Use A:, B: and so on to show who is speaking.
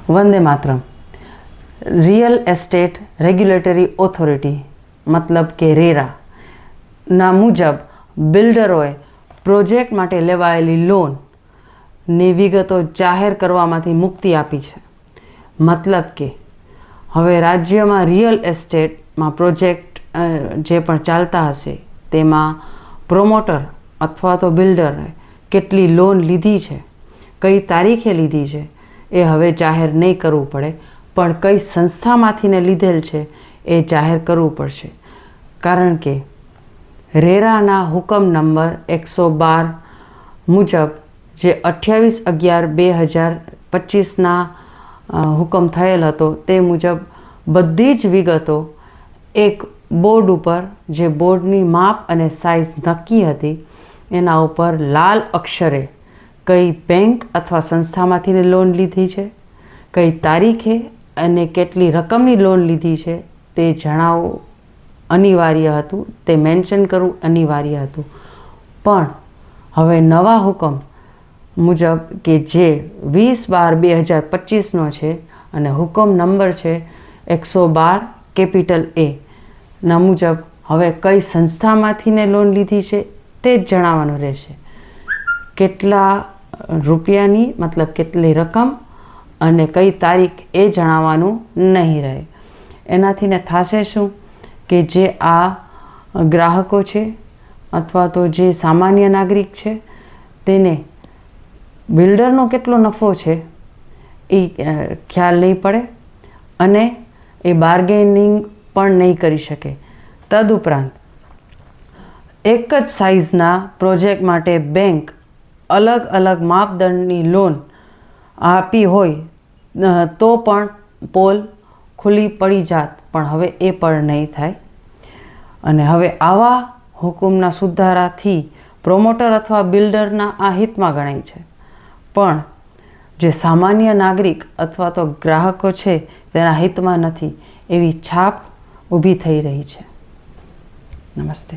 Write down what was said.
A: Vande Mataram. Real estate regulatory authority मतलब के RERA ना मुजब बिल्डरोए प्रोजेक्ट माटे लेवायेली लोन ની વિગતો જાહેર કરવામાંથી મુક્તિ આપી છે। मतलब કે હવે રાજ્યમાં રિયલ એસ્ટેટમાં પ્રોજેક્ટ જે પણ ચાલતા હશે તેમાં પ્રોમોટર અથવા તો બિલ્ડરે કેટલી લોન લીધી છે, કઈ તારીખે લીધી છે એ હવે જાહેર નહીં કરવું પડે, પણ કઈ સંસ્થામાંથીને લીધેલ છે એ જાહેર કરવું પડશે। કારણ કે રેરાના હુકમ નંબર 112 મુજબ જે 28/11/2025ના હુકમ થયેલ હતો તે મુજબ બધી જ વિગતો એક બોર્ડ ઉપર, જે બોર્ડની માપ અને સાઇઝ નક્કી હતી એના ઉપર લાલ અક્ષરે કઈ બેંક અથવા સંસ્થામાંથી લોન લીધી છે, કઈ તારીખે અને કેટલી રકમની લોન લીધી છે તે જણાવવું અનિવાર્ય હતું, તે મેન્શન કરવું અનિવાર્ય હતું। પણ હવે નવા હુકમ મુજબ કે જે 20/12/2025નો છે અને હુકમ નંબર છે 112 કેપિટલ A ના મુજબ હવે કઈ સંસ્થામાંથીને લોન લીધી છે તે જ જણાવવાનું રહેશે। કેટલા રૂપિયાની મતલબ કેટલી રકમ અને કઈ તારીખ એ જણાવવાનું નહીં રહે। એનાથીને થશે શું કે જે આ ગ્રાહકો છે અથવા તો જે સામાન્ય નાગરિક છે તેને બિલ્ડરનો કેટલો નફો છે એ ખ્યાલ નહીં પડે અને એ બાર્ગેનિંગ પણ નહીં કરી શકે। તદુપરાંત એક જ સાઇઝના પ્રોજેક્ટ માટે બેંક અલગ અલગ માપદંડની લોન આપી હોય તો પણ પોલ ખુલ્લી પડી જાત, પણ હવે એ પણ નહીં થાય। અને હવે આવા હુકમના સુધારાથી પ્રોમોટર અથવા બિલ્ડરના આ હિતમાં ગણાય છે, પણ જે સામાન્ય નાગરિક અથવા તો ગ્રાહકો છે તેના હિતમાં નથી, એવી છાપ ઊભી થઈ રહી છે। નમસ્તે।